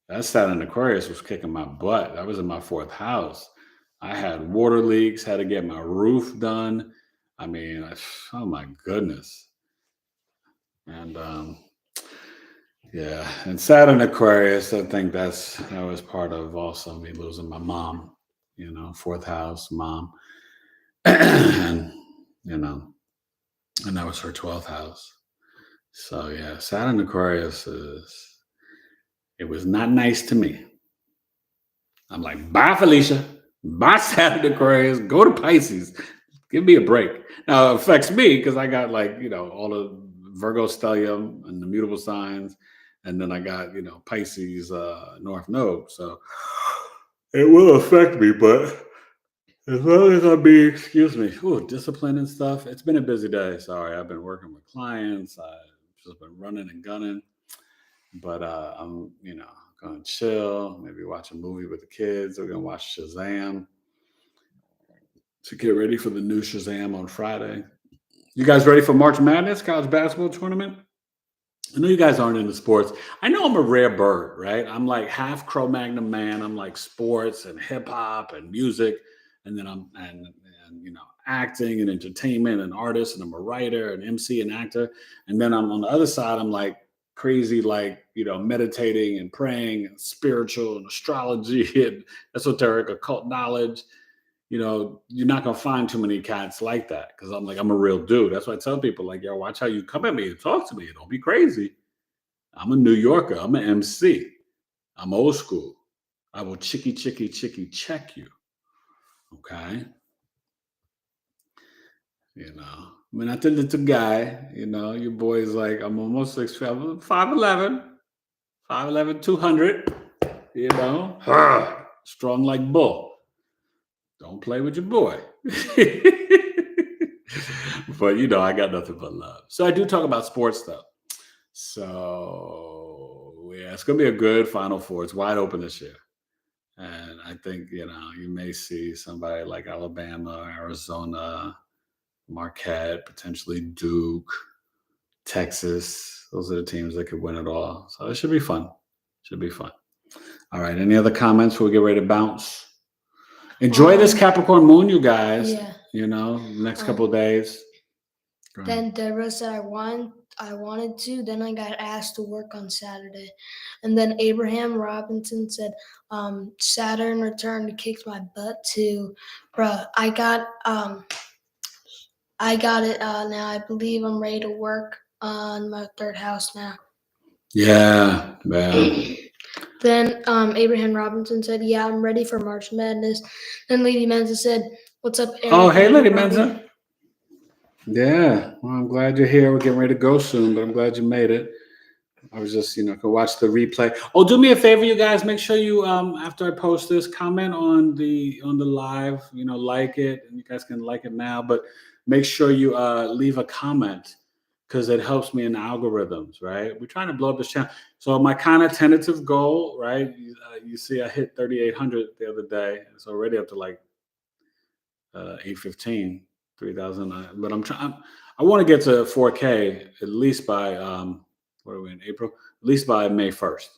That Saturn Aquarius was kicking my butt. That was in my 4th house. I had water leaks, had to get my roof done. I mean, oh my goodness. And Yeah, and Saturn Aquarius, I think that was part of also me losing my mom, fourth house mom. And, and that was her 12th house. So yeah, Saturn Aquarius it was not nice to me. I'm like, bye, Felicia. Bye, Saturn Aquarius. Go to Pisces. Give me a break. Now, it affects me because I got all the Virgo stellium and the mutable signs. And then I got, Pisces North Node. So it will affect me. But as long as I be, disciplined and stuff, it's been a busy day. Sorry, I've been working with clients. I've just been running and gunning. But I'm, going to chill, maybe watch a movie with the kids. We're going to watch Shazam to get ready for the new Shazam on Friday. You guys ready for March Madness, college basketball tournament? I know you guys aren't into sports. I know I'm a rare bird, right? I'm like half Cro-Magnon man. I'm like sports and hip hop and music. And then I'm acting and entertainment and artist. And I'm a writer and MC and actor. And then I'm on the other side, I'm like crazy, meditating and praying and spiritual and astrology and esoteric occult knowledge. You're not going to find too many cats like that because I'm a real dude. That's why I tell people yo, watch how you come at me and talk to me. Don't be crazy. I'm a New Yorker. I'm an MC. I'm old school. I will chicky check you. Okay. I'm not the little guy. Your boy's I'm almost 6'5", 5'11", 200. Strong like bull. Don't play with your boy. But I got nothing but love. So I do talk about sports though. So yeah, it's gonna be a good Final Four. It's wide open this year. And I think, you may see somebody like Alabama, Arizona, Marquette, potentially Duke, Texas. Those are the teams that could win it all. So it should be fun. All right. Any other comments before we get ready to bounce? Enjoy this Capricorn moon, you guys. Yeah. Next couple of days. Then Deborah said I wanted to. Then I got asked to work on Saturday. And then Abraham Robinson said, Saturn returned kicked my butt too. Bruh, I got it now. I believe I'm ready to work on my third house now. Yeah. Then Abraham Robinson said, yeah, I'm ready for March Madness. Then Lady Menza said, what's up, Eric? Oh, hey, Lady Menza. Yeah. Well, I'm glad you're here. We're getting ready to go soon, but I'm glad you made it. I was just, could watch the replay. Oh, do me a favor, you guys. Make sure you, after I post this, comment on the live, like it. And you guys can like it now, but make sure you leave a comment because it helps me in the algorithms, right? We're trying to blow up this channel. So my kind of tentative goal, right? You see I hit 3,800 the other day. It's already up to 815, 3,000. But I want to get to 4K at least by, what are we in April? At least by May 1st.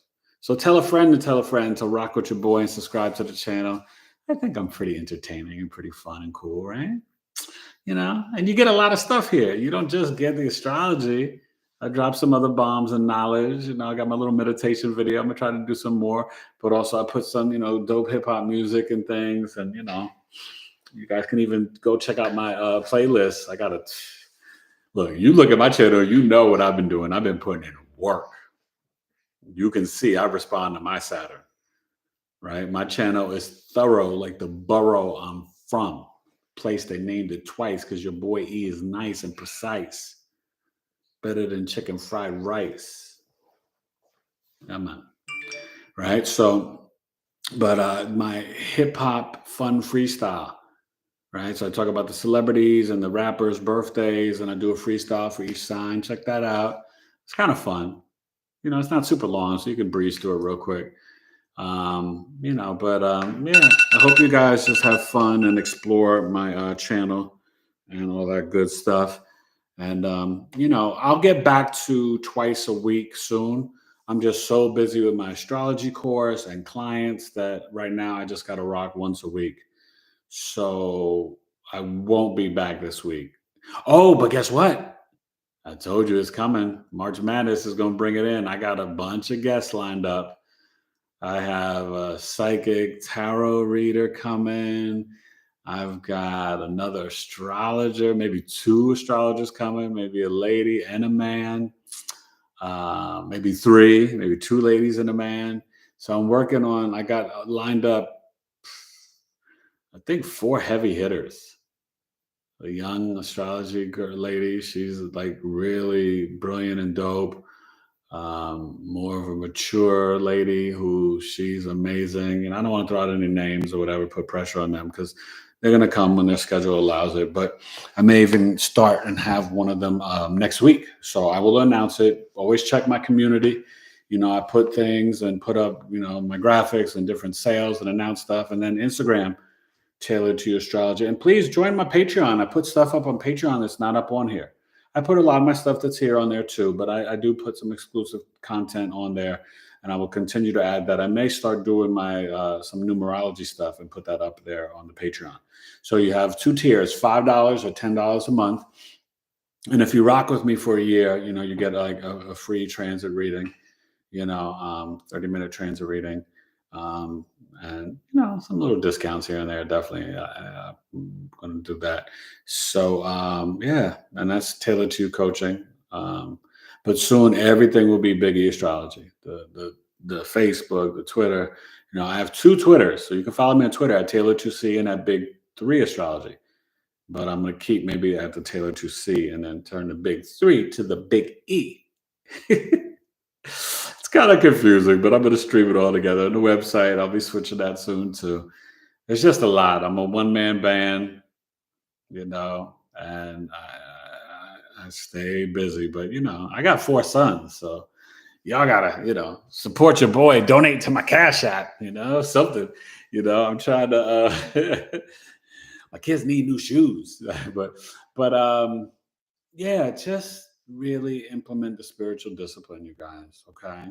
So tell a friend to rock with your boy and subscribe to the channel. I think I'm pretty entertaining and pretty fun and cool, right? And you get a lot of stuff here. You don't just get the astrology. I drop some other bombs and knowledge. I got my little meditation video. I'm gonna try to do some more, but also I put some, dope hip hop music and things. And you guys can even go check out my playlist. I got to look. You look at my channel, you know what I've been doing. I've been putting in work. You can see I respond to my Saturn, right? My channel is thorough, like the borough I'm from. Place they named it twice because your boy E is nice and precise. Better than chicken fried rice. Come on. Right? So, but my hip hop fun freestyle, right? So I talk about the celebrities and the rappers' birthdays, and I do a freestyle for each sign. Check that out. It's kind of fun. It's not super long, so you can breeze through it real quick. Yeah, I hope you guys just have fun and explore my channel and all that good stuff. And, I'll get back to twice a week soon. I'm just so busy with my astrology course and clients that right now I just got to rock once a week. So I won't be back this week. Oh, but guess what? I told you it's coming. March Madness is going to bring it in. I got a bunch of guests lined up. I have a psychic tarot reader coming. I've got another astrologer, maybe 2 astrologers coming, maybe a lady and a man, maybe 3, maybe 2 ladies and a man. So I'm working on, I got lined up, I think 4 heavy hitters. A young astrology girl, lady, she's like really brilliant and dope. More of a mature lady who she's amazing. And I don't want to throw out any names or whatever, put pressure on them because they're going to come when their schedule allows it. But I may even start and have one of them next week. So I will announce it. Always check my community. I put things and put up, my graphics and different sales and announce stuff. And then Instagram, tailored to your astrology. And please join my Patreon. I put stuff up on Patreon that's not up on here. I put a lot of my stuff that's here on there too, but I do put some exclusive content on there, and I will continue to add that. I may start doing my some numerology stuff and put that up there on the Patreon. So you have 2 tiers, $5 or $10 a month. And if you rock with me for a year, you get like a free transit reading, 30-minute transit reading. And some little discounts here and there. Definitely, I'm going to do that. So and that's tailored to you coaching. But soon everything will be Big E Astrology. The Facebook, the Twitter. I have 2 Twitters, so you can follow me on Twitter at Taylor2C and at Big 3 Astrology. But I'm going to keep maybe at the Taylor2C and then turn the Big 3 to the Big E. It's kind of confusing, but I'm going to stream it all together on the website. I'll be switching that soon too. It's just a lot. I'm a one-man band, and I stay busy. But I got 4 sons, so y'all gotta support your boy. Donate to my Cash App, something. I'm trying to. My kids need new shoes, but just really implement the spiritual discipline, you guys, okay?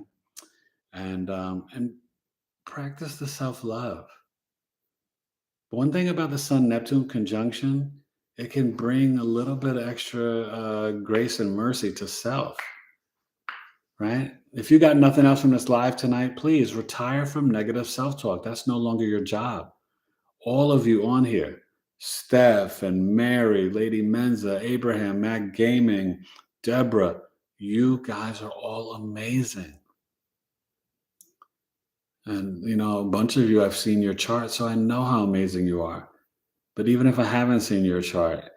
And practice the self-love. One thing about the Sun-Neptune conjunction, it can bring a little bit of extra grace and mercy to self, right? If you got nothing else from this live tonight, please retire from negative self-talk. That's no longer your job. All of you on here, Steph and Mary, Lady Menza, Abraham, Mac Gaming, Deborah, you guys are all amazing. And, a bunch of you, I've seen your chart, so I know how amazing you are. But even if I haven't seen your chart,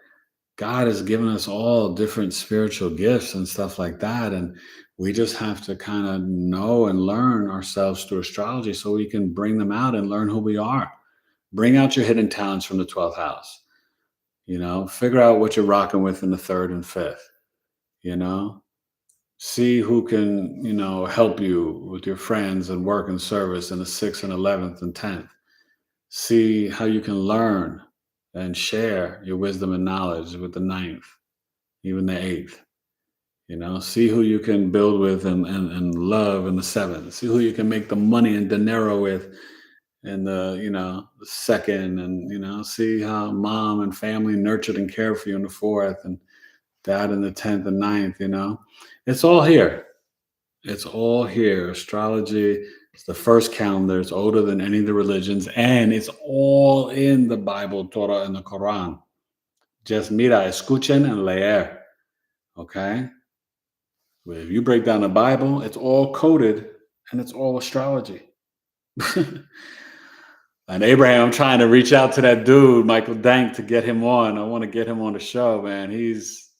God has given us all different spiritual gifts and stuff like that. And we just have to kind of know and learn ourselves through astrology so we can bring them out and learn who we are. Bring out your hidden talents from the 12th house. Figure out what you're rocking with in the 3rd and 5th. See who can, help you with your friends and work and service in the 6th and 11th and 10th. See how you can learn and share your wisdom and knowledge with the 9th, even the 8th. See who you can build with and love in the 7th. See who you can make the money and dinero with in the, the 2nd, and, see how mom and family nurtured and cared for you in the 4th, and dad in the 10th and 9th, It's all here. It's all here. Astrology is the first calendar. It's older than any of the religions, and it's all in the Bible, Torah, and the Quran. Just mira, escuchen, and leer. Okay? If you break down the Bible, it's all coded, and it's all astrology. And Abraham, I'm trying to reach out to that dude, Michael Dank, to get him on. I want to get him on the show, man. He's,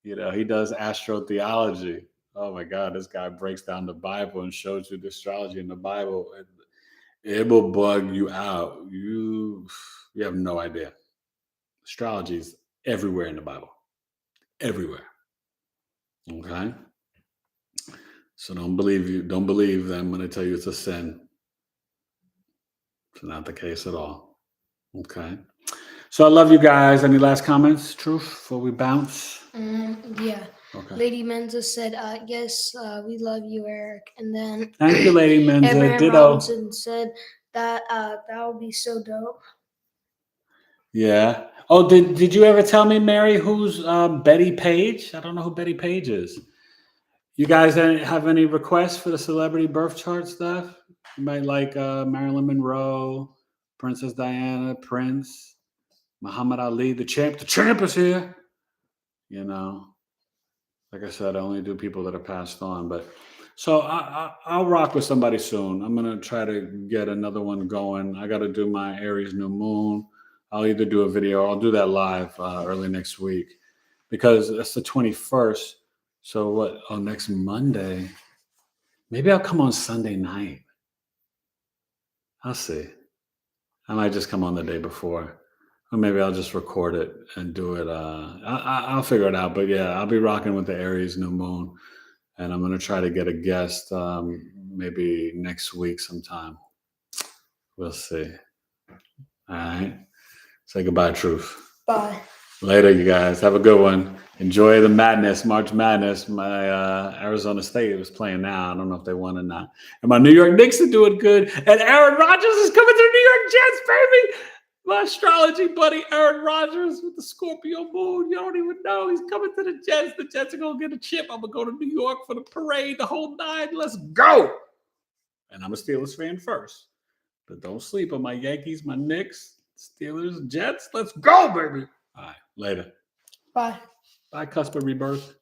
he does astrotheology. Oh my God, this guy breaks down the Bible and shows you the astrology in the Bible. It will bug you out. You have no idea. Astrology is everywhere in the Bible. Everywhere. Okay? So don't believe them when they tell you it's a sin. It's not the case at all. Okay. So I love you guys. Any last comments, Truth, before we bounce? Yeah. Okay. Lady Menza said, yes, we love you, Eric. And then Thank you, Lady Menza. Abraham Ditto. Robinson said that would be so dope. Yeah. Oh, did you ever tell me, Mary, who's Betty Page? I don't know who Betty Page is. You guys have any requests for the celebrity birth chart stuff? You might like Marilyn Monroe, Princess Diana, Prince, Muhammad Ali, the champ. The champ is here. You know, like I said, I only do people that are passed on. But so I'll rock with somebody soon. I'm gonna try to get another one going. I got to do my Aries new moon. I'll either do a video or I'll do that live early next week because it's the 21st. So what? Oh, next Monday. Maybe I'll come on Sunday night. I'll see. I might just come on the day before. Or maybe I'll just record it and do it. I'll figure it out. But yeah, I'll be rocking with the Aries new moon. And I'm going to try to get a guest maybe next week sometime. We'll see. All right. Say goodbye, Truth. Bye. Later, you guys. Have a good one. Enjoy the madness, March Madness. My Arizona State was playing now. I don't know if they won or not. And my New York Knicks are doing good. And Aaron Rodgers is coming to the New York Jets, baby. My astrology buddy, Aaron Rodgers, with the Scorpio moon. You don't even know. He's coming to the Jets. The Jets are going to get a chip. I'm going to go to New York for the parade, the whole nine. Let's go. And I'm a Steelers fan first. But don't sleep on my Yankees, my Knicks, Steelers, Jets. Let's go, baby. All right. Later. Bye. Bye, Cusp of Rebirth.